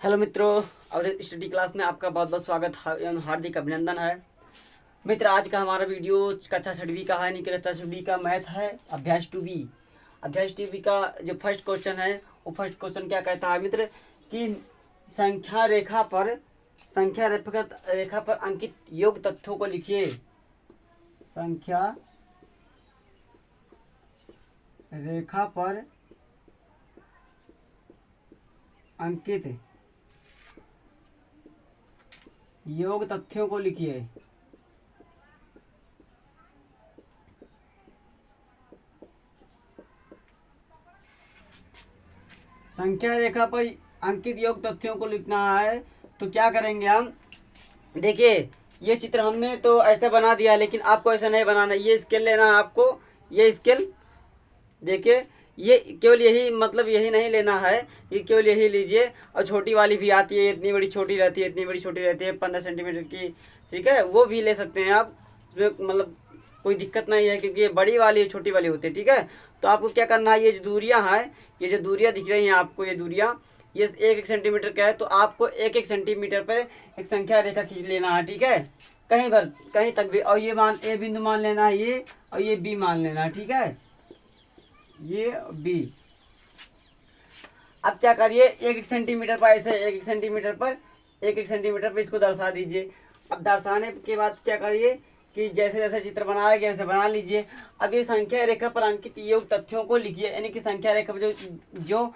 Hello मित्रों, Awadhesh study class में आपका बहुत बहुत स्वागत एवं हार्दिक अभिनंदन है। मित्र, आज का हमारा वीडियो कक्षा 6वीं का है, यानी कि कक्षा 6वीं का मैथ है, अभ्यास 2B। अभ्यास 2B का जो फर्स्ट क्वेश्चन है, वो फर्स्ट क्वेश्चन क्या कहता है मित्र कि संख्या रेखा पर अंकित योग तथ्यों को लिखिए। संख्या रेखा पर अंकित योग तथ्यों को लिखिए। संख्या रेखा पर अंकित योग तथ्यों को लिखना है, तो क्या करेंगे हम? देखिए, ये चित्र हमने तो ऐसे बना दिया, लेकिन आपको ऐसा नहीं बनाना। ये स्केल लेना है आपको, ये स्केल देखिए, ये केवल यही, मतलब यही नहीं लेना है, ये केवल यही लीजिए। और छोटी वाली भी आती है, इतनी बड़ी छोटी रहती है, इतनी बड़ी छोटी रहती है, 15 सेंटीमीटर की, ठीक है, वो भी ले सकते हैं आप। मतलब कोई दिक्कत नहीं है, क्योंकि ये बड़ी वाली छोटी वाली होती है, ठीक है। तो आपको क्या करना है, ये जो दूरियां हैं, ये जो दूरियां दिख रही हैं आपको, ये दूरियां, ये 1-1 सेंटीमीटर का है, तो आपको 1-1 सेंटीमीटर पर एक संख्या रेखा खींच लेना है, ठीक है, कहीं तक भी। और ये ए बिंदु मान लेना है, ये, और ये बी मान लेना है, ठीक है, ये बी। अब क्या करिए, 1-1 सेंटीमीटर पर ऐसे 1-1 सेंटीमीटर पर 1-1 सेंटीमीटर पर इसको दर्शा दीजिए। अब दर्शाने के बाद क्या करिए कि जैसे जैसे चित्र बनाया गया वैसे बना लीजिए। अब ये संख्या रेखा पर अंकित योग तथ्यों को लिखिए, यानी कि संख्या रेखा पर जो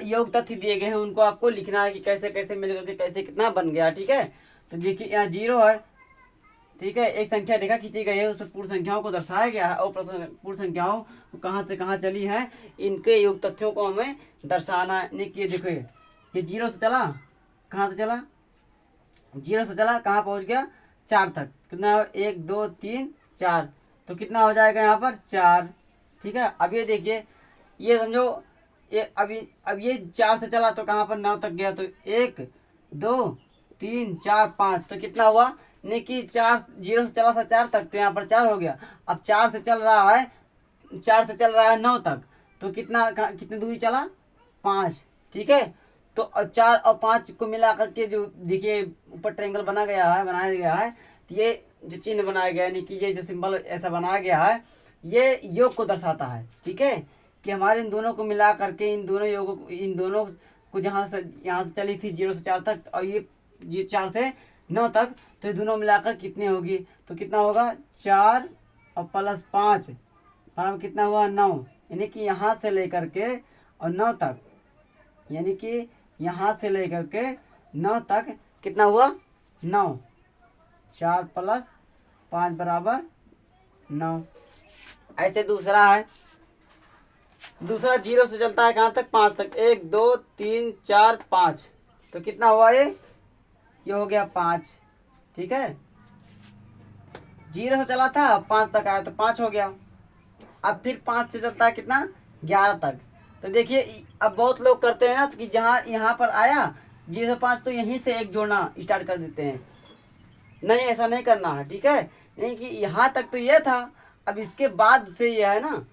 योग तथ्य दिए गए हैं उनको आपको लिखना है कि कैसे कैसे मिलकर के कैसे कितना बन गया, ठीक है। तो देखिए, यहाँ 0 है, ठीक है, एक संख्या रेखा खींची गई है, उसमें पूर्ण संख्याओं को दर्शाया गया है, और पूर्ण संख्याओं कहाँ से कहाँ चली हैं, इनके योग तथ्यों को हमें दर्शाना है। नहीं कि देखो, ये 0 से चला, कहाँ से चला, 0 से चला, कहाँ पहुँच गया, 4 तक। कितना? 1 2 3 4, तो कितना हो जाएगा यहाँ पर 4, ठीक है। अब ये देखिए, ये समझो, ये अब ये 4 से चला तो कहाँ पर 9 तक गया, तो 1 2 3 4 5, तो कितना हुआ, नहीं कि 4, 0 से चला था 4 तक, तो यहाँ पर 4 हो गया। अब 4 से चल रहा है 9 तक, तो कितनी दूरी चला, 5, ठीक है। तो 4 और 5 को मिला करके जो देखिए ऊपर ट्रायंगल बनाया गया है, तो ये जो चिन्ह बनाया गया है, यानी कि ये जो सिंबल ऐसा बनाया गया है, ये योग को दर्शाता है, ठीक है, कि हमारे इन दोनों को मिला करके इन दोनों को यहाँ से चली थी 0 से 4 तक, और ये 4 से 9 तक, तो ये दोनों मिलाकर कितनी होगी, तो कितना होगा, 4 और प्लस 5 बराबर कितना हुआ, 9। यानी कि यहाँ से लेकर के और 9 तक, यानी कि यहाँ से लेकर के 9 तक कितना हुआ, 9, 4 प्लस 5 बराबर 9। ऐसे दूसरा 0 से चलता है कहाँ तक, 5 तक, 1 2 3 4 5, तो कितना हुआ, ये हो गया 5, ठीक है। 0 से चला था, 5 तक आया तो 5 हो गया। अब फिर 5 से चलता है कितना, 11 तक। तो देखिए, अब बहुत लोग करते हैं ना कि जहाँ यहाँ पर आया 0 से 5, तो यहीं से 1 जोड़ना स्टार्ट कर देते हैं। नहीं, ऐसा नहीं करना है, ठीक है। नहीं कि यहाँ तक तो ये था, अब इसके बाद से ये है ना,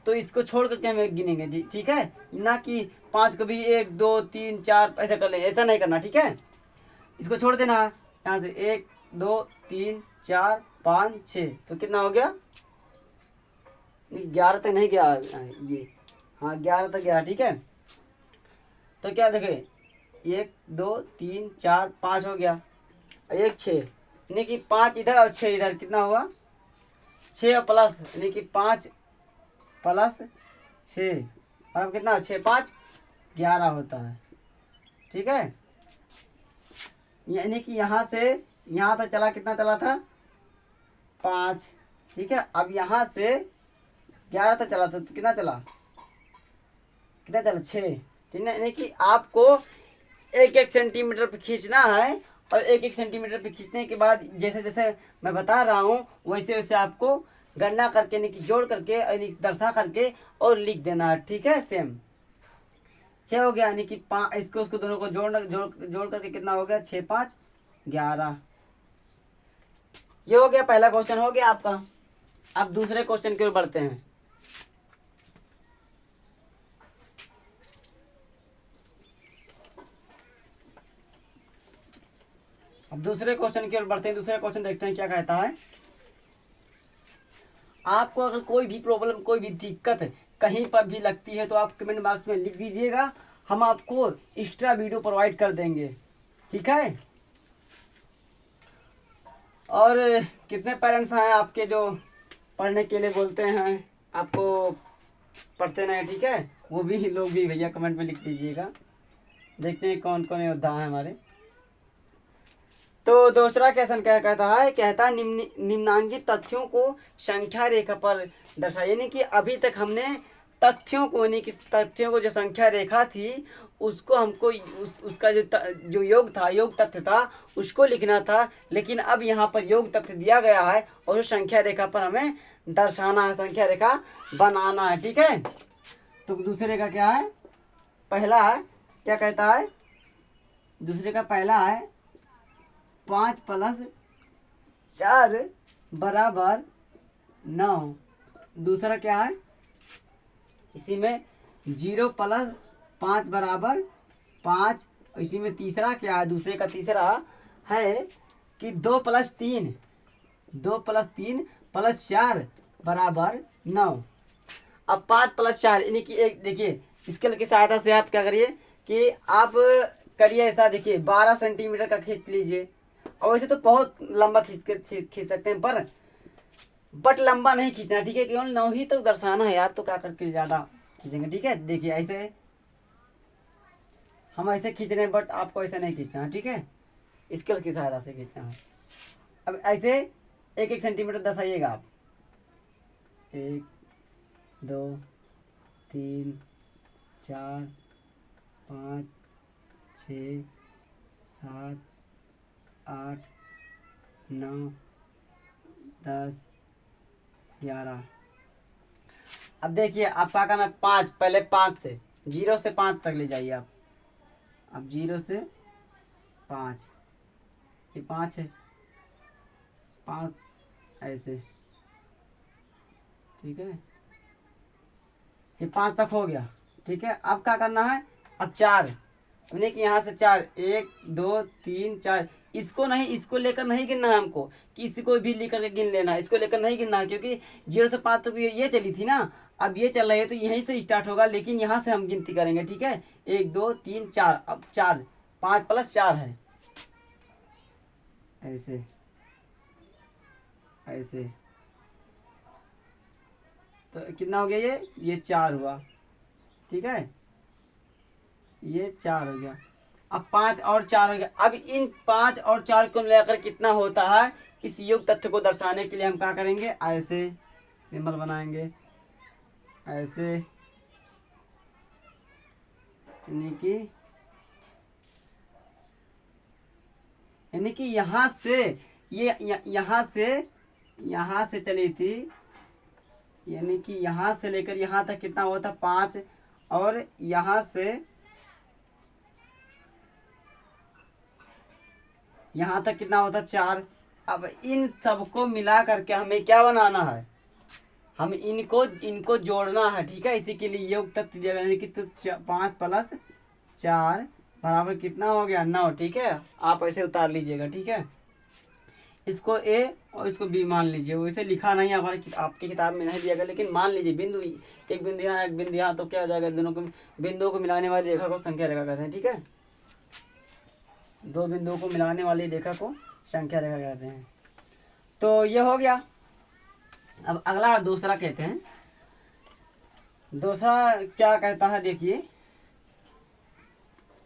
तो इसको छोड़ करके हम 1 गिनेंगे, ठीक है, ना कि 5 को भी 1 2 3 4 ऐसा कर ले, ऐसा नहीं करना, ठीक है। इसको छोड़ देना है, यहाँ से 1 2 3 4 5 6, तो कितना हो गया, 11 तक नहीं गया ये, हाँ 11 तक गया, ठीक है। तो क्या देखे, 1 2 3 4 5 हो गया, 1 6, यानी कि 5 इधर और 6 इधर, कितना हुआ, 6 और प्लस, यानी कि 5 प्लस 6, और अब कितना, 6 5 11 होता है, ठीक है। यानी कि यहाँ से यहाँ तक चला, कितना चला था, 5, ठीक है। अब यहाँ से 11 तक चला था, तो कितना चला 6, ठीक है। यानी कि आपको 1-1 सेंटीमीटर पे खींचना है, और 1-1 सेंटीमीटर पे खींचने के बाद जैसे जैसे मैं बता रहा हूँ वैसे वैसे आपको गणना करके, यानी कि जोड़ करके, यानी दर्शा करके और लिख देना है, ठीक है। सेम 6 हो गया, यानी कि 5, इसको उसको दोनों को जोड़ करके कितना हो गया, 6 5 11। ये हो गया, पहला क्वेश्चन हो गया आपका। अब दूसरे क्वेश्चन की ओर बढ़ते हैं। अब दूसरे क्वेश्चन की ओर बढ़ते हैं। दूसरे क्वेश्चन देखते हैं क्या कहता है। आपको अगर कोई भी प्रॉब्लम, कोई भी दिक्कत कहीं पर भी लगती है तो आप कमेंट बॉक्स में लिख दीजिएगा, हम आपको एक्स्ट्रा वीडियो प्रोवाइड कर देंगे, ठीक है। और कितने पेरेंट्स हैं आपके जो पढ़ने के लिए बोलते हैं, आपको पढ़ते नहीं, ठीक है, वो भी लोग भी भैया कमेंट में लिख दीजिएगा। देखते हैं कौन कौन योद्धा हैं हमारे। तो दूसरा क्वेश्चन क्या कहता है, कहता है निम्नांकित तथ्यों को संख्या रेखा पर दर्शाइए। यानी कि अभी तक हमने तथ्यों को, यानी कि तथ्यों को जो संख्या रेखा थी उसको हमको उसका जो योग था, योग तथ्य था, उसको लिखना था। लेकिन अब यहाँ पर योग तथ्य दिया गया है और जो संख्या रेखा पर हमें दर्शाना है, संख्या रेखा बनाना है, ठीक है। तो दूसरे का क्या है, पहला है, क्या कहता है, दूसरे का पहला है 5 + 4 = 9। दूसरा क्या है, इसी में 0 + 5 = 5। इसी में तीसरा क्या है, दूसरे का तीसरा है कि 2 + 3 + 4 = 9। अब 5 + 4 यानी कि एक, देखिए स्केल की सहायता से आप क्या करिए कि आप करिए ऐसा, देखिए 12 सेंटीमीटर का खींच लीजिए। और वैसे तो बहुत लंबा खींच सकते हैं, बट लंबा नहीं खींचना, ठीक है, केवल 9 ही तो दर्शाना है यार, तो क्या करके ज़्यादा खींचेंगे, ठीक है। देखिए ऐसे हम ऐसे खींच रहे हैं, बट आपको ऐसे नहीं खींचना है, ठीक है, स्केल की सहायता से खींचना है। अब ऐसे 1-1 सेंटीमीटर दर्शाइएगा आप। 1 2 3 4 5 6 7 8 9 10 11। अब देखिए आप क्या करना, 5, पहले 5 से 0 से 5 तक ले जाइए आप। अब 0 से 5, ये 5 है, 5 ऐसे, ठीक है, ये 5 तक हो गया, ठीक है। अब क्या करना है, अब 4, हमने कि यहाँ से 4, 1 2 3 4, इसको नहीं, इसको लेकर नहीं गिनना है हमको, किसी को भी लेकर के गिन लेना है, इसको लेकर नहीं गिनना है, क्योंकि 0 से 5 तक ये चली थी ना, अब ये चल रही है तो यहीं से स्टार्ट होगा, लेकिन यहाँ से हम गिनती करेंगे, ठीक है। 1 2 3 4, अब 4, 5 + 4 है, ऐसे ऐसे, तो कितना हो गया, ये 4 हुआ, ठीक है, ये 4 हो गया। अब 5 और 4 हो गया। अब इन 5 और 4 को मिलाकर कितना होता है, इस योग तथ्य को दर्शाने के लिए हम क्या करेंगे, ऐसे सिंबल बनाएंगे, ऐसे, यानी कि यहाँ से ये यहाँ से चली थी, यानी कि यहाँ से लेकर यहाँ तक कितना हुआ था, 5, और यहाँ से यहाँ तक कितना होता, 4। अब इन सबको मिला करके हमें क्या बनाना है, हम इनको जोड़ना है, ठीक है। इसी के लिए योग तत्व दिया गया, कि तो 5 + 4 = कितना हो गया, 9, ठीक है। आप ऐसे उतार लीजिएगा, ठीक है, इसको ए और इसको बी मान लीजिए। वैसे लिखा नहीं है हमारे आपकी किताब में नहीं दिया गया, लेकिन मान लीजिए बिंदु, एक बिंदु यहाँ, एक बिंदु यहाँ, तो क्या हो जाएगा, दोनों को बिंदुओं को मिलाने वाली रेखा को संख्या रेखा कहते हैं, ठीक है। 2 बिंदुओं को मिलाने वाली रेखा को संख्या रेखा कहते हैं। तो ये हो गया। अब अगला दूसरा कहते हैं, दूसरा क्या कहता है, देखिए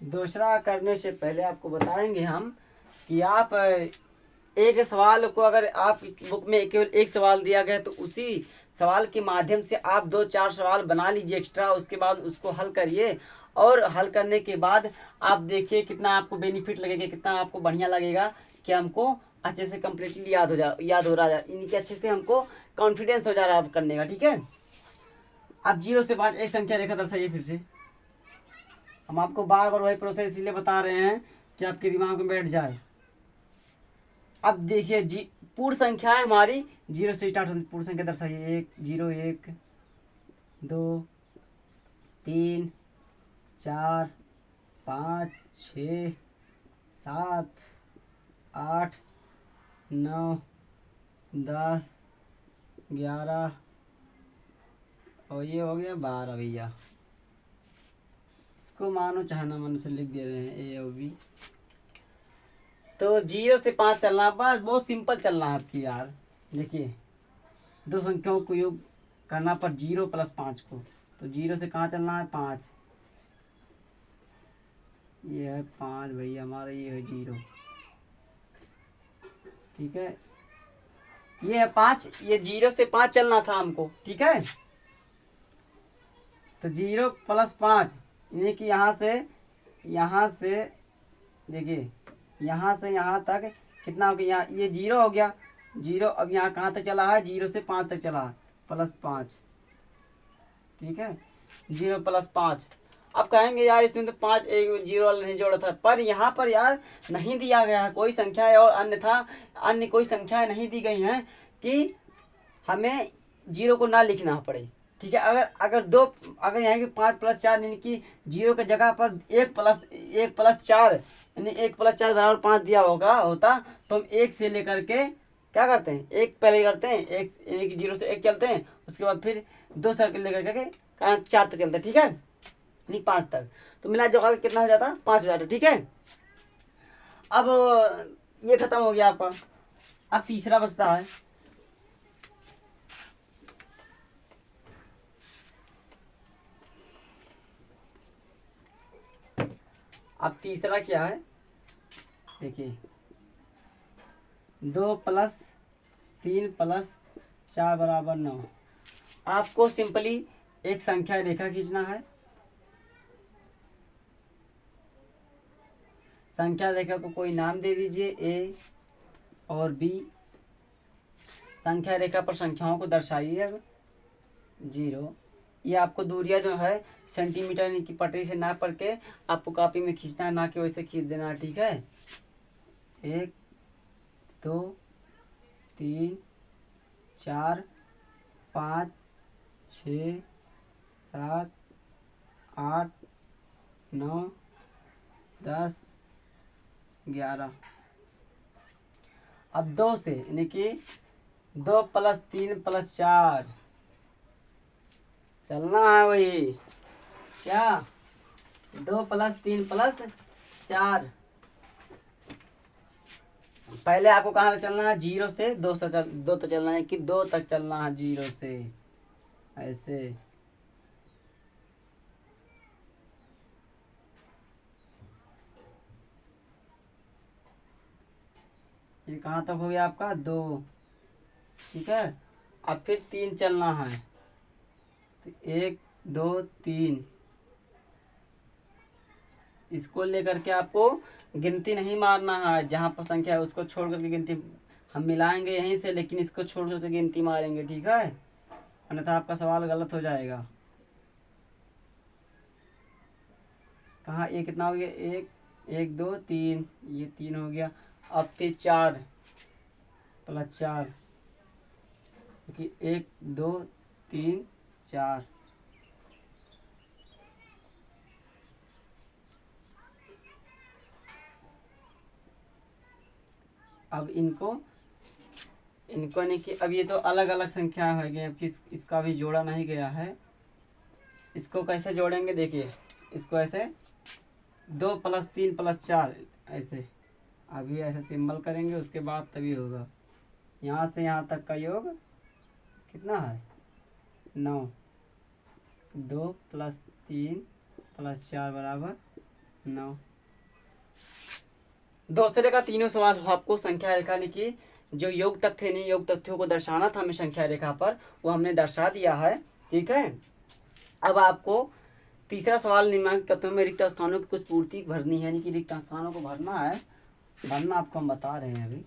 दूसरा करने से पहले आपको बताएंगे हम कि आप एक सवाल को, अगर आप बुक में केवल एक सवाल दिया गया तो उसी सवाल के माध्यम से आप 2-4 सवाल बना लीजिए एक्स्ट्रा, उसके बाद उसको हल करिए, और हल करने के बाद आप देखिए कितना आपको बेनिफिट लगेगा, कितना आपको बढ़िया लगेगा कि हमको अच्छे से कम्प्लीटली याद हो रहा है, इनके अच्छे से हमको कॉन्फिडेंस हो जा रहा है करने का, ठीक है। अब 0 से 5 एक संख्या रेखा दर्शाइए। फिर से हम आपको बार बार वही प्रोसेस इसलिए बता रहे हैं कि आपके दिमाग में बैठ जाए। अब देखिए पूर्ण संख्या है हमारी 0 से स्टार्ट होती, पूर्ण संख्या दर्शाइए। 1 0 1 2 3 4 5 6 7 8 9 10 11 और ये हो गया 12 भैया। इसको मानो चाहे ना मानो से लिख दे रहे हैं ए और बी। तो 0 से 5 चलना है, बस बहुत सिंपल चलना है आपकी यार। देखिए दो संख्याओं को योग करना पर 0 + 5 को, तो 0 से कहाँ चलना है 5, ये है 5 भैया हमारा, ये है 0, ठीक है। ये है 5, ये 0 से 5 चलना था हमको, ठीक है। तो 0 + 5 यानी कि यहाँ से देखिए यहाँ से यहाँ तक कितना हो गया, यहाँ ये 0 हो गया, 0 अब यहाँ कहाँ तक चला है, 0 से 5 तक चला है, +5, ठीक है। 0 + 5। अब कहेंगे यार इसमें तो 5 एक 0 वाला नहीं जोड़ा था, पर यहाँ पर यार नहीं दिया गया है कोई संख्या है, और अन्य कोई संख्याएं नहीं दी गई हैं कि हमें 0 को ना लिखना पड़े, ठीक है। अगर यहाँ की 5 + 4 यानी कि 0 की जगह पर 1 + 4 यानी 1 + 4 = 5 दिया होता, तो हम 1 से लेकर के क्या करते हैं, 1 पहले करते हैं, 1 यानी कि 0 से 1 चलते हैं, उसके बाद फिर 2 सर्कल लेकर के 4 तक चलते हैं, ठीक है, यानी 5 तक। तो मिला जो कितना हो जाता, 5 हो जाता, ठीक है। अब ये खत्म हो गया आपका। अब तीसरा बचता है। अब तीसरा क्या है, देखिए 2 + 3 + 4 = 9। आपको सिंपली एक संख्या रेखा खींचना है। संख्या रेखा को कोई नाम दे दीजिए ए और बी। संख्या रेखा पर संख्याओं को दर्शाइए। अब 0, ये आपको दूरियां जो है सेंटीमीटर यानी कि पटरी से नाप करके आपको कॉपी में खींचना है, ना कि वैसे खींच देना है, ठीक है। 1 2 3 4 5 6 7 8 9 10 11। अब 2 से यानी कि 2 + 3 + 4 चलना है, वही क्या 2 + 3 + 4। पहले आपको कहाँ तक चलना है, 0 से 2 तक चलना है, कि 2 तक चलना है 0 से, ऐसे। ये कहाँ तक हो गया आपका 2, ठीक है। अब फिर 3 चलना है, तो 1 2 3, इसको लेकर के आपको गिनती नहीं मारना है, जहाँ पर संख्या है उसको छोड़ करके गिनती हम मिलाएंगे यहीं से, लेकिन इसको छोड़ करके गिनती मारेंगे, ठीक है, अन्यथा आपका सवाल गलत हो जाएगा। कहाँ ये कितना हो गया, 1 1 2 3, ये 3 हो गया। अब फिर 4 + 4, 1 2 3 4। अब इनको नहीं कि अब ये तो अलग अलग संख्या है गई, अब इसका भी जोड़ा नहीं गया है। इसको कैसे जोड़ेंगे, देखिए इसको ऐसे 2 + 3 + 4 ऐसे, अभी ऐसे सिंबल करेंगे, उसके बाद तभी होगा। यहाँ से यहाँ तक का योग कितना है 9, 2 + 3 + 4 = 9। दूसरे का तीनों सवाल आपको संख्या रेखा यानी कि जो योग तथ्य नहीं योग तथ्यों को दर्शाना था हमें संख्या रेखा पर, वो हमने दर्शा दिया है, ठीक है। अब आपको तीसरा सवाल निम्नलिखित तत्वों में रिक्त स्थानों की कुछ पूर्ति भरनी है, यानी कि रिक्त स्थानों को भरना है। भरना आपको हम बता रहे हैं अभी।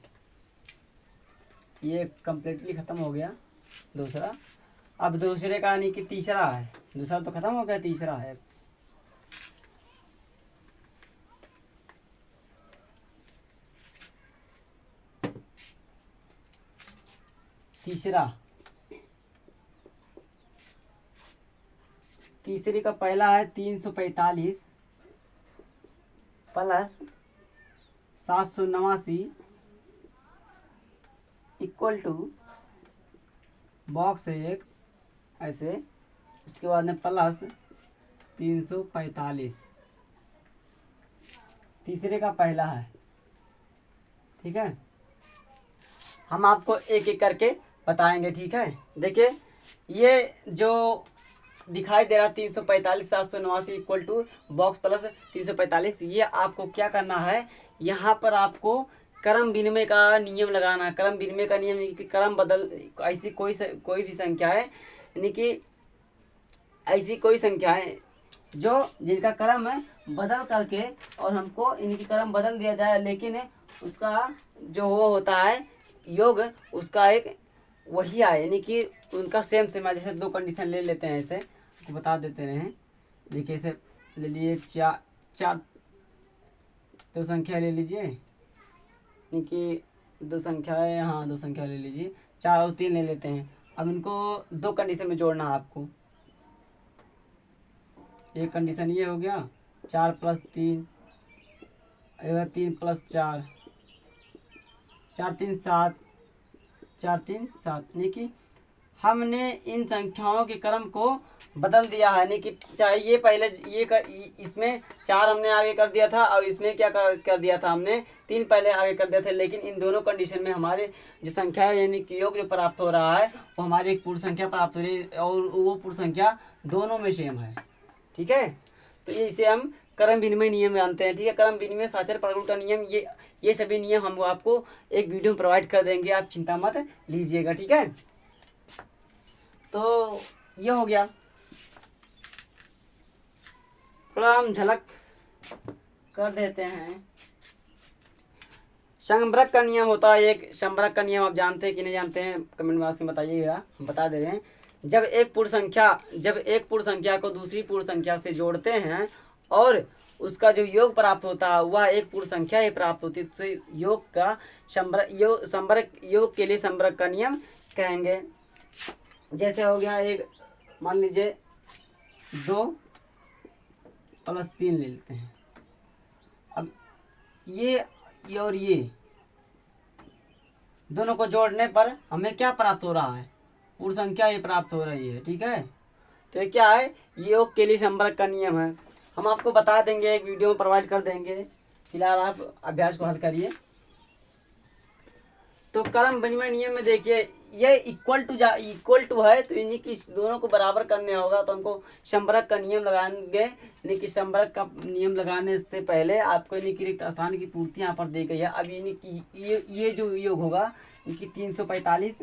ये कम्प्लीटली खत्म हो गया दूसरा। अब दूसरे का यानी कि तीसरा है, दूसरा तो खत्म हो गया, तीसरा है। तीसरे का पहला है 345 + 789 इक्वल टू बॉक्स है एक ऐसे, उसके बाद में प्लस 345, तीसरे का पहला है। ठीक है, हम आपको एक एक करके बताएंगे। ठीक है, देखिए ये जो दिखाई दे रहा 345 789 इक्वल टू बॉक्स प्लस 345, ये आपको क्या करना है, यहाँ पर आपको क्रम विनिमय का नियम लगाना है। क्रम विनिमय का नियम यानी कि क्रम बदल, ऐसी कोई भी संख्या है, यानी कि ऐसी कोई संख्या है जो जिनका क्रम है बदल करके और हमको इनकी क्रम बदल दिया जाए, लेकिन उसका जो वो होता है योग, उसका एक वही आए, यानी कि उनका सेम सेम है। जैसे दो कंडीशन ले लेते हैं, ऐसे आपको बता देते हैं। देखिए ऐसे ले लिए चार दो संख्या ले लीजिए, यानी कि दो संख्या है, हाँ दो संख्या ले लीजिए, 4 और 3 ले लेते हैं। अब इनको दो कंडीशन में जोड़ना है आपको। एक कंडीशन ये हो गया 4 + 3, 3 + 4, 4 3 7, 4 3 7, यानी कि हमने इन संख्याओं के क्रम को बदल दिया है। यानी कि चाहे ये पहले इसमें 4 हमने आगे कर दिया था और इसमें क्या कर दिया था, हमने 3 पहले आगे कर दिया था, लेकिन इन दोनों कंडीशन में हमारे जो संख्या है यानी कि योग जो प्राप्त हो रहा है वो हमारी एक पूर्ण संख्या प्राप्त हो रही है और वो पूर्ण संख्या दोनों में सेम है। ठीक है, तो इसे हम क्रम विनिमय नियम जानते हैं। ठीक है, क्रम विनिमय साचर प्रारूप का नियम, ये सभी नियम हम आपको एक वीडियो में प्रोवाइड कर देंगे, आप चिंता मत लीजिएगा। ठीक है, तो ये हो गया, थोड़ा हम झलक कर देते हैं। संवर्ग का नियम होता है एक, संवर्ग का नियम आप जानते हैं कि नहीं जानते हैं, कमेंट बॉक्स में बताइएगा, हम बता दे रहे हैं। जब एक पूर्ण संख्या को दूसरी पूर्ण संख्या से जोड़ते हैं और उसका जो योग प्राप्त होता है वह एक पूर्ण संख्या ही प्राप्त होती है, तो योग का योग के लिए संवर्ग का नियम कहेंगे। जैसे हो गया एक, मान लीजिए 2 + 3 ले लेते हैं। अब ये और ये दोनों को जोड़ने पर हमें क्या प्राप्त हो रहा है, पूर्ण संख्या ही प्राप्त हो रही है। ठीक है, तो ये क्या है, योग के लिए संवर्ग का नियम है, हम आपको बता देंगे, एक वीडियो में प्रोवाइड कर देंगे। फिलहाल आप अभ्यास को हल करिए। तो क्रम विनिमय नियम में देखिए ये इक्वल टू है, तो इन्हीं की दोनों को बराबर करने होगा, तो हमको संवर्ग का नियम लगाएंगे। यानी कि संवर्ग का नियम लगाने से पहले आपको यानी कि रिक्त स्थान की पूर्ति यहाँ पर दी गई है। अब यानी कि ये जो योग होगा इनकी 345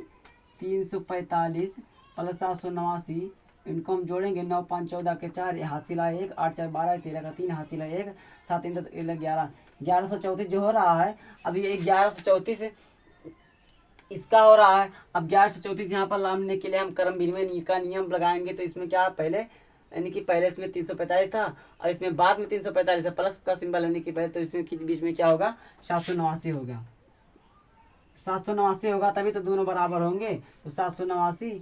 + 789, इनको हम जोड़ेंगे। 9 5 14 के 4, हाथ सिला 1, 8 4 12, 13 का 3, हाथ सिला 1, 7 3 11, 1134 जो हो रहा है। अब ये 1134 इसका हो रहा है। अब 1134 यहाँ पर लाने के लिए हम क्रम विनिमय का नियम लगाएंगे। तो इसमें क्या पहले, यानी कि पहले इसमें 345 था और इसमें बाद में 345 है, प्लस का सिंबल यानी कि पहले, तो इसमें बीच में क्या होगा 789 हो गया। 789 होगा तभी तो दोनों बराबर होंगे। तो 789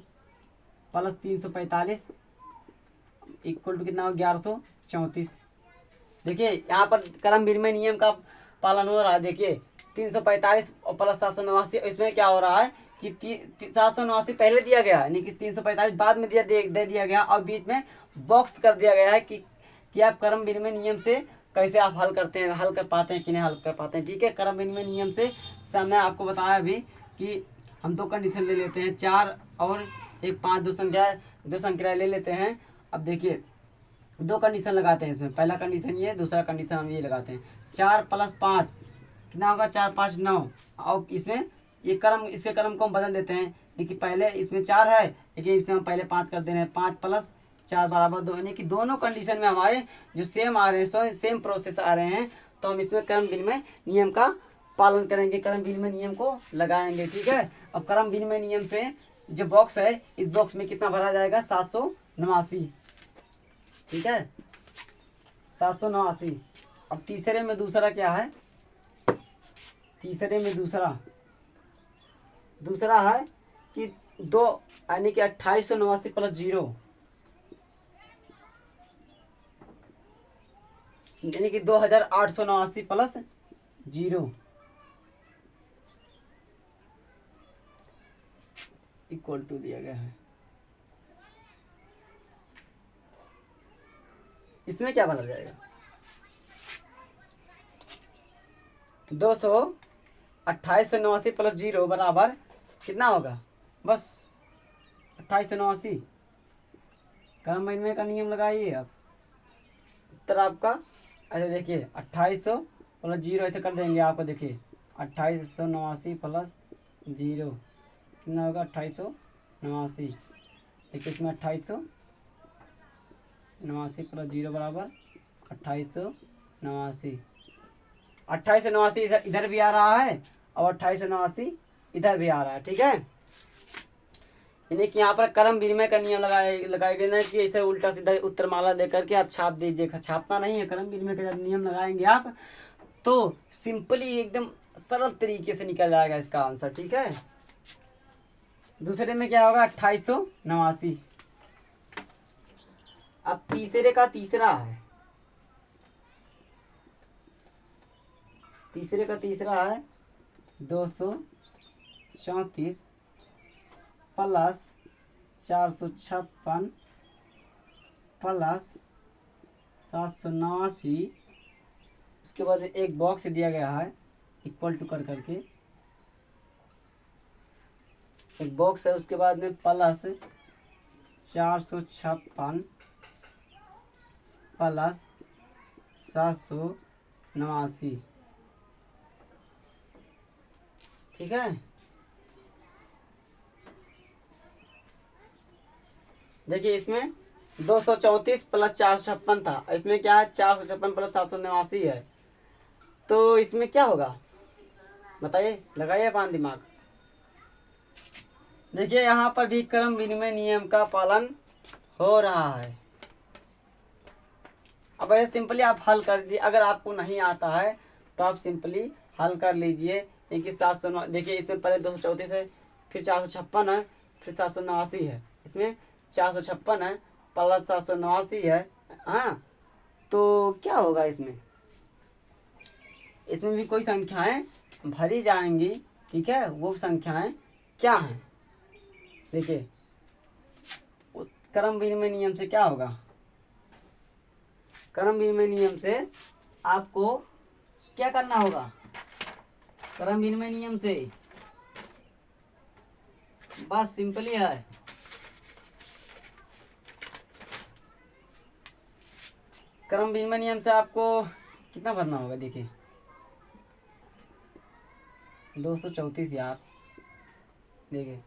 + 345 इक्वल टू कितना हो 1134। देखिए यहाँ पर क्रम विनिमय नियम का पालन हो रहा है। देखिए 345 और प्लस 789, इसमें क्या हो रहा है कि 789 पहले दिया गया यानी कि 345 बाद में दे दिया गया और बीच में बॉक्स कर दिया गया है कि आप क्रम विनिमय नियम से कैसे आप हल कर पाते हैं कि नहीं हल कर पाते हैं। ठीक है, क्रम विनिमय नियम से हमने आपको बताया अभी कि हम दो कंडीशन ले लेते हैं, 4 और 1 5, दो संख्या ले लेते हैं। अब देखिए दो कंडीशन लगाते हैं इसमें, पहला कंडीशन ये, दूसरा कंडीशन हम ये लगाते हैं। 4 + 5 कितना होगा, 4 5 9, और इसमें ये इसके क्रम को हम बदल देते हैं। देखिए पहले इसमें 4 है लेकिन इसमें हम पहले 5 कर दे रहे हैं। 5 + 4 = 2, यानी कि दोनों कंडीशन में हमारे जो सेम आ रहे हैं, सेम प्रोसेस आ रहे हैं, तो हम इसमें क्रम विनिमय नियम का पालन करेंगे, क्रम विनिमय नियम को लगाएंगे। ठीक है, अब क्रम विनिमय नियम से जो बॉक्स है इस बॉक्स में कितना भरा जाएगा 789। ठीक है, 789। अब तीसरे में दूसरा क्या है, तीसरे में दूसरा है कि 2 यानी कि 2889 + 0 यानी कि 2889 + 0। इक्वल टू दिया गया है। इसमें क्या बदल जाएगा, 2889 प्लस 0 बराबर कितना होगा, बस 2889। क्रम विनिमय का नियम लगाइए आप, उत्तर आपका ऐसे देखिए 2800 प्लस 0 ऐसे कर देंगे आपको। देखिए 2889 प्लस 0 कितना होगा, 2889। देखिए इसमें 2889 प्लस 0 बराबर 2889। 2889 इधर भी आ रहा है और 2889 इधर भी आ रहा है, ठीक है। यानी कि यहाँ पर क्रम विनिमय का नियम लगाए गए ना कि ऐसे उल्टा सीधा उत्तर माला दे करके आप छाप दीजिए। छापना नहीं है, क्रम विनिमय का जब नियम लगाएंगे आप तो सिंपली एकदम सरल तरीके से निकल जाएगा इसका आंसर, ठीक है। दूसरे में क्या होगा, 2889। अब तीसरे का तीसरा है, तीसरे का तीसरा है 234 प्लस 456 प्लस 789। उसके बाद एक बॉक्स दिया गया है इक्वल टू कर करके, एक बॉक्स है, उसके बाद में प्लस 456 प्लस 789, ठीक है। देखिए इसमें 234 प्लस 456 था, इसमें क्या है 456 प्लस 789 है, तो इसमें क्या होगा बताइए, लगाइए पान दिमाग। देखिए यहाँ पर भी क्रम विनिमय नियम का पालन हो रहा है। अब ऐसे सिंपली आप हल कर दीजिए, अगर आपको नहीं आता है तो आप सिंपली हल कर लीजिए। देखिए 709, देखिए इसमें पहले 234 है, फिर 456 है, फिर 789 है, इसमें 456 है प्लस 789 है। हाँ तो क्या होगा इसमें, इसमें भी कोई संख्याएं भरी जाएंगी, ठीक है। वो संख्याएं क्या हैं, देखिए क्रम विनिमय नियम से क्या होगा, क्रम विनिमय नियम से आपको क्या करना होगा, क्रम विनिमय नियम से बस सिंपली है, क्रम विनिमय नियम से आपको कितना भरना होगा। देखिए 234 यार, देखिए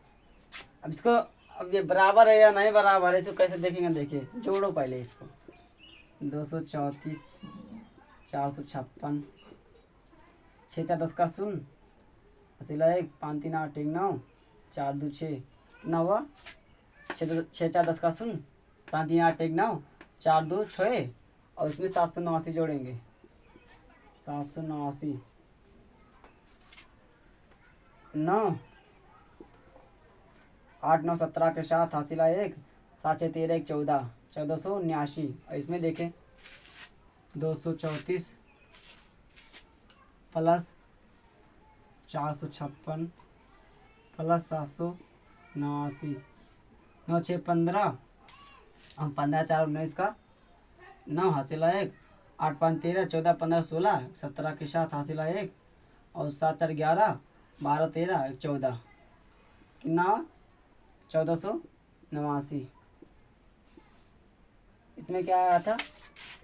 अब इसको, अब ये बराबर है या नहीं बराबर है इसको कैसे देखेंगे, देखिए जोड़ो पहले इसको, 234 456 6 4 10 का शून्य, असिला 1 5 3 8 1 9 4 2 6 कितना हुआ, 6 4 10 का शून्य, 5 3 8 1 9 4 2 6 और इसमें 789 जोड़ेंगे, 789 9 8 9 17 के साथ हासिला 1 7 6 13 1 14 1479। और इसमें देखें 234 प्लस 456 प्लस 789, 9 6 15 और 15 4 19 का 9 हासिला 1 8 5 13 14 15 16 17 के साथ हासिला 1 और 7 4 11 12 13 1 14 कितना 1489। इसमें क्या आया था,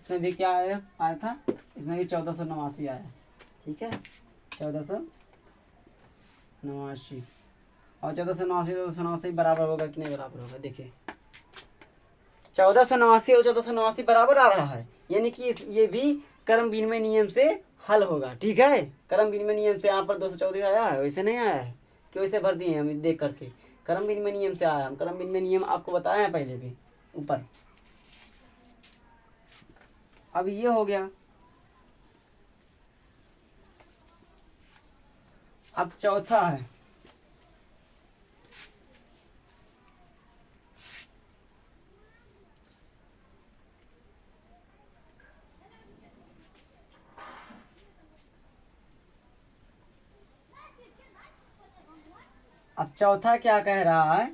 इसमें भी क्या आया था, इसमें भी 1489 आया, ठीक है 1489। और 1489 बराबर होगा कि नहीं बराबर होगा, देखिए 1489 और 1489 बराबर आ रहा है, यानी कि ये भी क्रम विनिमय नियम से हल होगा, ठीक है। क्रम विनिमय नियम से यहाँ पर 234 आया है, वैसे नहीं आया है कि वैसे भर दिए हम देख करके, क्रम विनिमय नियम से आया, हम क्रम विनिमय नियम आपको बताया है पहले भी ऊपर। अब ये हो गया, अब चौथा है अब चौथा क्या कह रहा है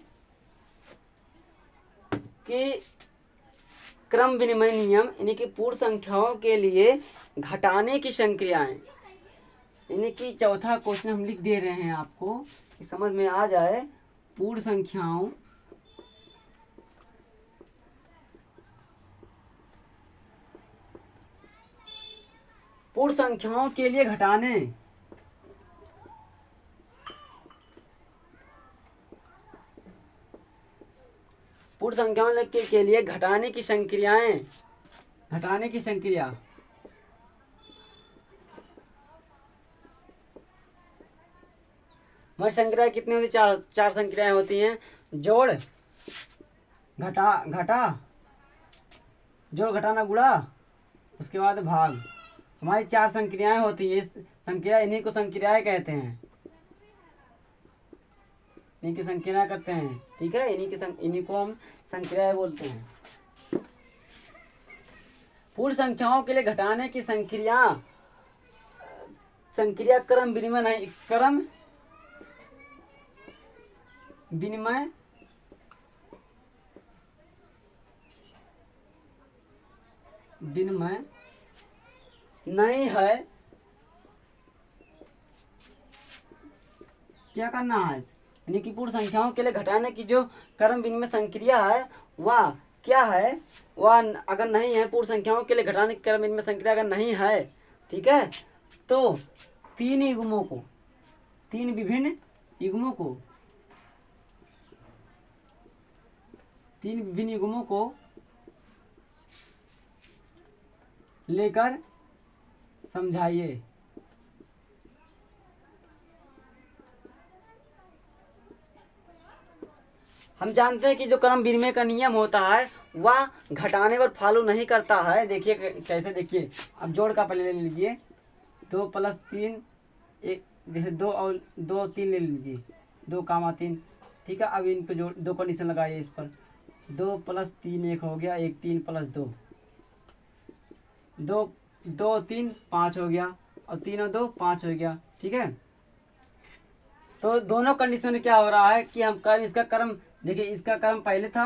कि क्रम विनिमय नियम यानी कि पूर्ण संख्याओं के लिए घटाने की संक्रियाएं, यानी कि चौथा क्वेश्चन हम लिख दे रहे हैं आपको कि समझ में आ जाए। पूर्ण संख्याओं के लिए घटाने पूर्ण संख्याओं के लिए घटाने की संक्रियाएं, घटाने की संक्रिया हमारी संक्रिया कितनी होती है? चार संक्रियाएं होती हैं। जोड़, घटा, जोड़ घटाना गुणा, उसके बाद भाग। हमारी चार संक्रियाएं होती हैं। इस संक्रिया, इन्हीं को संक्रियाएं कहते हैं, इन्हीं की संक्रिया करते हैं। ठीक है, इन्हीं को हम संक्रियाएं बोलते हैं। पूर्ण संख्याओं के लिए घटाने की संक्रिया क्रम विनिमय नहीं, क्रम विनिमय नहीं है। क्या करना है? यानी कि पूर्ण संख्याओं के लिए घटाने की जो क्रम विनिमय संक्रिया है वह क्या है? वह अगर नहीं है, पूर्ण संख्याओं के लिए घटाने की क्रम विनिमय संक्रिया अगर नहीं है, ठीक है, तो तीन विभिन्न युग्मों को लेकर समझाइए। हम जानते हैं कि जो क्रम विनिमय का नियम होता है वह घटाने पर फॉलो नहीं करता है। देखिए कैसे, देखिए अब जोड़ का पहले ले लीजिए, 2 + 3 एक, जैसे 2 और 2 3 ले लीजिए, 2, 3। ठीक है, अब इन पर जोड़, 2 कंडीशन लगाइए इस पर। 2 + 3 1 हो गया, 1 3 + 2 2 2 3 5 हो गया, और 3 और 2 5 हो गया। ठीक है, तो दोनों कंडीशन में क्या हो रहा है कि हम इसका क्रम, देखिए इसका क्रम पहले था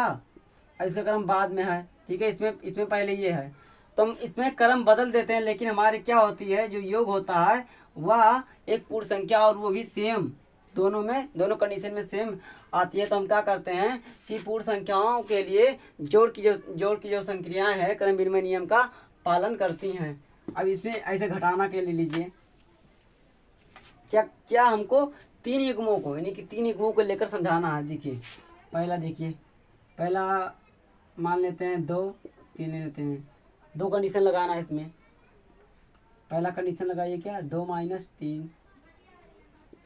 और इसका क्रम बाद में है। ठीक है, इसमें पहले ये है, तो हम इसमें क्रम बदल देते हैं, लेकिन हमारे क्या होती है, जो योग होता है वह एक पूर्ण संख्या, और वो भी सेम, दोनों कंडीशन में सेम आती है। तो हम क्या करते हैं कि पूर्ण संख्याओं के लिए जोड़ की जो संक्रियाएं हैं क्रम विनिमय नियम का पालन करती हैं। अब इसमें ऐसे घटाना के ले लीजिए, क्या हमको तीन युग्मों को, यानी कि 3 युग्मों को लेकर समझाना है। देखिए पहला मान लेते हैं 2 3 ले लेते हैं, 2 कंडीशन लगाना है इसमें। पहला कंडीशन लगाइए, क्या 2 - 3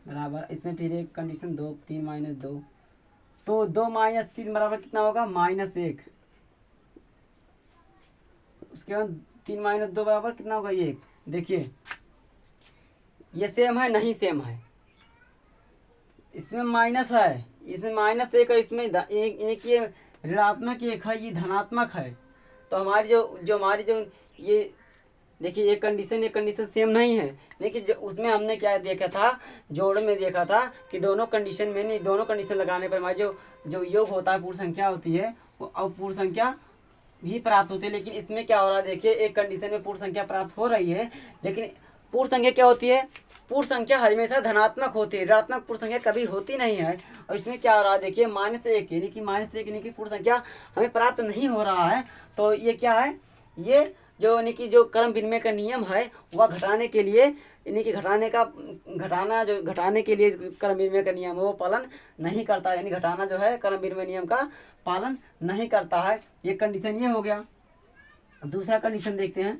बराबर, इसमें फिर एक कंडीशन 2 3 - 2, तो 2 - 3 बराबर कितना होगा, -1। उसके बाद 3 - 2 बराबर कितना होगा, 1। देखिए ये सेम है, नहीं सेम है, इसमें माइनस है, इसमें -1 है, इसमें एक ये ऋणात्मक 1 है, ये धनात्मक है। तो हमारी जो ये देखिए एक कंडीशन सेम नहीं है, लेकिन उसमें हमने क्या देखा था, जोड़ में देखा था कि दोनों कंडीशन लगाने पर हमारी जो योग होता है, पूर्ण संख्या होती है, वो अपूर्ण संख्या भी प्राप्त होती है। लेकिन इसमें क्या हो रहा है, देखिए एक कंडीशन में पूर्ण संख्या प्राप्त हो रही है, लेकिन पूर्ण संख्या क्या होती है, पूर्ण संख्या हमेशा धनात्मक होती है, ऋणात्मक पूर्ण संख्या कभी होती नहीं है। और इसमें क्या हो रहा है, देखिए -1 यानी कि पूर्ण संख्या हमें प्राप्त नहीं हो रहा है। तो ये क्या है, ये यानी कि जो क्रम विनिमय का नियम है वह घटाने के लिए, यानी कि घटाने के लिए क्रम विनिमय का नियम है वो पालन नहीं करता है, यानी घटाना जो है क्रम विनिमय नियम का पालन नहीं करता है। ये कंडीशन ये हो गया। दूसरा कंडीशन देखते हैं,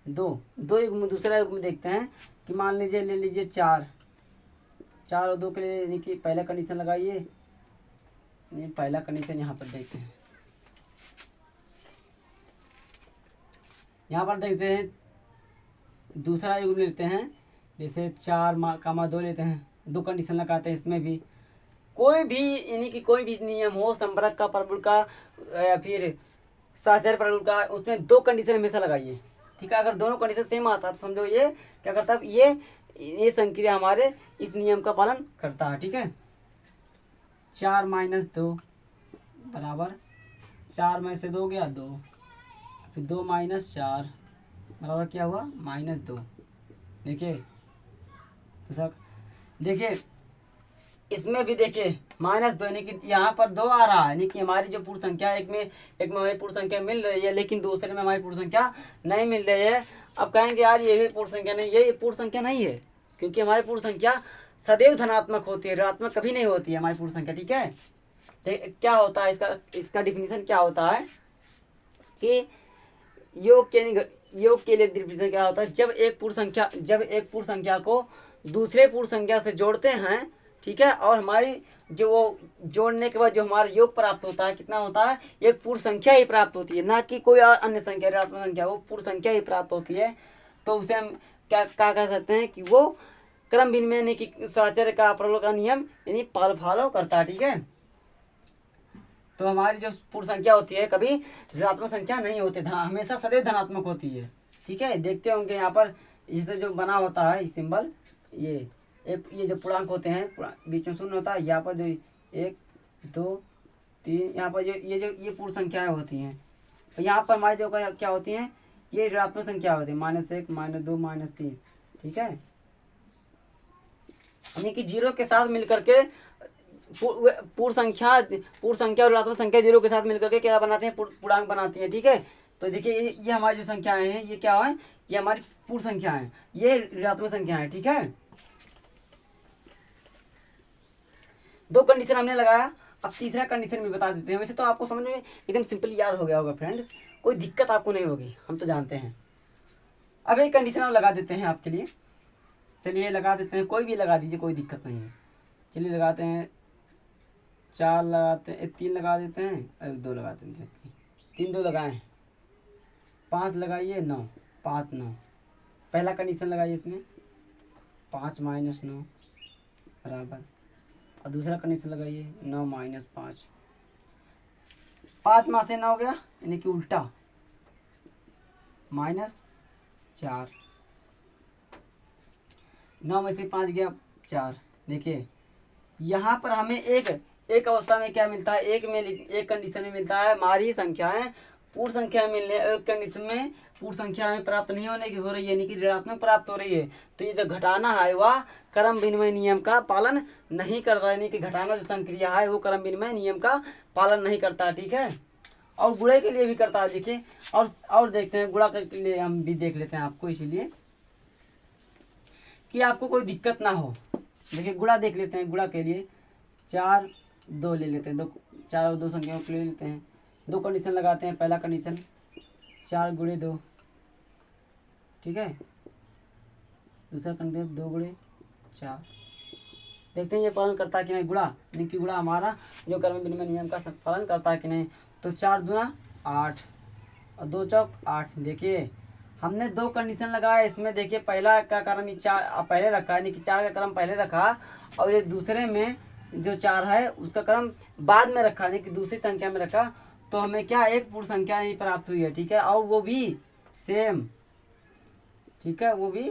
दूसरा युग्म देखते हैं कि मान लीजिए ले लीजिए 4 और 2 के लिए, यानी कि पहला कंडीशन लगाइए, पहला कंडीशन यहाँ पर देखते हैं, यहाँ पर देखते हैं दूसरा युग्म लेते हैं, जैसे 4, 2 लेते हैं, 2 कंडीशन लगाते हैं। इसमें भी कोई भी, यानी कि कोई भी नियम हो, संपर्क का, परवल का या फिर साझर परवल का, उसमें 2 कंडीशन हमेशा लगाइए। ठीक है, अगर दोनों कंडीशन सेम आता है तो समझो ये क्या करता है, ये संक्रिया हमारे इस नियम का पालन करता है। ठीक है, 4 माइनस 2 बराबर 4 में से 2 गया 2, फिर 2 माइनस 4 बराबर क्या हुआ -2। देखिए तो सर देखिए इसमें भी देखिए -2 यानी कि यहाँ पर 2 आ रहा है, यानी कि हमारी जो पूर्ण संख्या एक में हमारी पूर्ण संख्या मिल रही है, लेकिन दूसरे में हमारी पूर्ण संख्या नहीं मिल रही है। अब कहेंगे यार ये भी पूर्ण संख्या नहीं, ये पूर्ण संख्या नहीं है, क्योंकि हमारी पूर्ण संख्या सदैव धनात्मक होती है, ऋणात्मक कभी नहीं होती है हमारी पूर्ण संख्या। ठीक है, क्या होता है इसका डिफिनीशन क्या होता है कि योग के लिए डिफिनीशन क्या होता है, जब एक पूर्ण संख्या को दूसरे पूर्ण संख्या से जोड़ते हैं, ठीक है, और हमारी जो वो जोड़ने के बाद जो हमारा योग प्राप्त होता है कितना होता है, एक पूर्ण संख्या ही प्राप्त होती है, ना कि कोई और अन्य संख्या ऋणात्मक संख्या, वो पूर्ण संख्या ही प्राप्त होती है। तो उसे हम क्या कह सकते हैं कि वो क्रम विनिमय यानी कि साहचर्य का प्रबल का नियम यानी फॉलो करता है। ठीक है, तो हमारी जो पूर्ण संख्या होती है कभी ऋणात्मक संख्या नहीं होती, हमेशा सदैव धनात्मक होती है। ठीक है, देखते होंगे यहाँ पर जैसे जो बना होता है सिंबल, ये जो पूर्णांक होते हैं बीच में शून्य होता है, यहाँ पर जो 1 2 3 यहाँ पर ये पूर्ण संख्याएं होती हैं, तो यहाँ पर हमारी जो क्या होती हैं, ये ऋणात्मक संख्या होती है -1 -2 -3। ठीक है, यानी कि 0 के साथ मिलकर के पूर्ण संख्या और ऋणात्मक संख्या 0 के साथ मिलकर के क्या बनाते हैं, पूर्णांक बनाती हैं। ठीक है, तो देखिए ये हमारी जो संख्याएं हैं ये क्या है, ये हमारी पूर्ण संख्या है, ये ऋणात्मक संख्या है। ठीक है, 2 कंडीशन हमने लगाया, अब तीसरा कंडीशन भी बता देते हैं। वैसे तो आपको समझ में एकदम सिंपल याद हो गया होगा फ्रेंड्स, कोई दिक्कत आपको नहीं होगी, हम तो जानते हैं। अब एक कंडीशन हम लगा देते हैं आपके लिए, चलिए लगा देते हैं, कोई भी लगा दीजिए, कोई दिक्कत नहीं है। चलिए लगाते हैं 4 लगाते हैं, 3 लगा देते हैं और 2 लगा देते हैं, 3 2 लगाएं, 5 लगाइए 9 5 9। पहला कंडीशन लगाइए इसमें 5 माइनस 9 बराबर, और दूसरा कंडीशन लगाइए 9 माइनस 5, 5 में से 9 गया यानी कि उल्टा -4, 9 में से 5 गया 4। देखिए यहाँ पर हमें एक अवस्था में क्या मिलता है, एक कंडीशन में मिलता है हमारी संख्याएं पूर्ण संख्या मिलने, एक कंडीशन में पूर्ण संख्या में प्राप्त नहीं होने की हो रही है, यानी कि ऋणात्मक प्राप्त हो रही है। तो ये जो घटाना है वह क्रम विनिमय नियम का पालन नहीं करता, यानी कि घटाना जो संक्रिया है वो क्रम विनिमय नियम का पालन नहीं करता। ठीक है, और गुणे के लिए भी करता है। देखिए और देखते हैं गुणा के लिए, हम भी देख लेते हैं आपको, इसीलिए कि आपको कोई दिक्कत ना हो। देखिए गुणा देख लेते हैं, गुणा के लिए 4 2 ले लेते हैं, 2 4 और 2 संख्याओं को ले लेते हैं, 2 कंडीशन लगाते हैं। पहला कंडीशन 4 गुणे 2, ठीक है, दूसरा कंडीशन 2 गुणे 4। देखते हैं ये पालन करता है कि नहीं गुणा, यानी कि गुणा हमारा जो क्रम विनिमय नियम का पालन करता है कि नहीं। तो 4 दूना 8 और 2 चौक 8। देखिए हमने 2 कंडीशन लगाया इसमें, देखिए पहला का क्रम 4 पहले रखा, यानी कि 4 का क्रम पहले रखा, और ये दूसरे में जो 4 है उसका क्रम बाद में रखा, यानी कि दूसरी संख्या में रखा। तो हमें क्या एक पूर्ण संख्या ही प्राप्त हुई है। ठीक है, और वो भी सेम, ठीक है, वो भी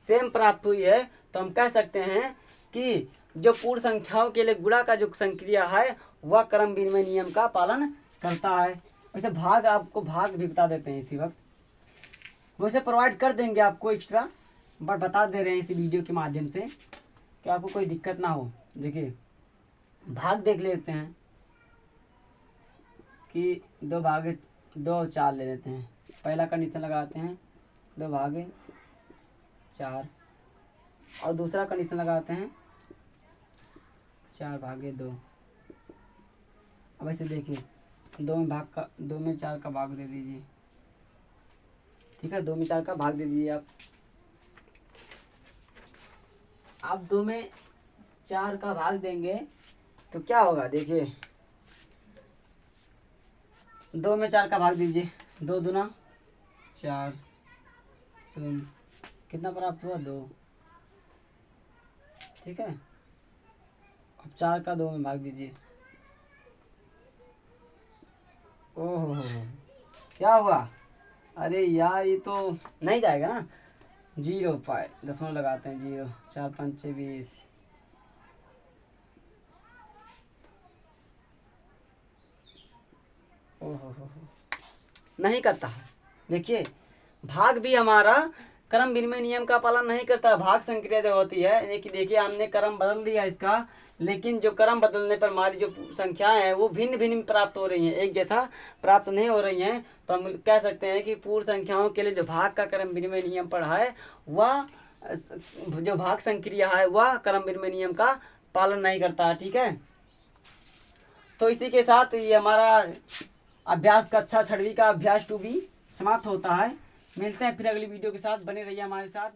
सेम प्राप्त हुई है। तो हम कह सकते हैं कि जो पूर्ण संख्याओं के लिए गुणा का जो संक्रिया है वह क्रम विनिमय नियम का पालन करता है। वैसे भाग आपको भाग भी बता देते हैं इसी वक्त, वैसे प्रोवाइड कर देंगे आपको एक्स्ट्रा, बट बता दे रहे हैं इसी वीडियो के माध्यम से कि आपको कोई दिक्कत ना हो। देखिए भाग देख लेते हैं कि 2 भागे 2 और 4 ले लेते हैं। पहला कंडीशन लगाते हैं 2 भागे 4, और दूसरा कंडीशन लगाते हैं 4 भागे 2। अब ऐसे देखिए 2 में 4 का भाग दे दीजिए, ठीक है, 2 में 4 का भाग दे दीजिए आप 2 में 4 का भाग देंगे तो क्या होगा। देखिए 2 में 4 का भाग दीजिए, 2 दूना 4 शून्य, कितना प्राप्त हुआ 2, ठीक है। अब 4 का 2 में भाग दीजिए, ओहो क्या हुआ, अरे यार ये तो नहीं जाएगा ना, 0 पाए, दशमलव लगाते हैं 0, 4 5 6 20, ओहो, नहीं करता है। देखिए भाग भी हमारा क्रम विनिमय नियम का पालन नहीं करता। भाग संक्रिया जो होती है, देखिए हमने क्रम बदल दिया इसका, लेकिन जो क्रम बदलने पर हमारी जो संख्याएं हैं वो भिन्न भिन्न प्राप्त हो रही हैं, एक जैसा प्राप्त नहीं हो रही हैं। तो हम कह सकते हैं कि पूर्ण संख्याओं के लिए जो भाग का क्रम विनिमय नियम पढ़ा है वह जो भाग संक्रिया है वह क्रम विनिमय नियम का पालन नहीं करता है। ठीक है, तो इसी के साथ ये हमारा अभ्यास कक्षा 6वीं का अभ्यास 2B समाप्त होता है। मिलते हैं फिर अगली वीडियो के साथ, बने रहिए हमारे साथ।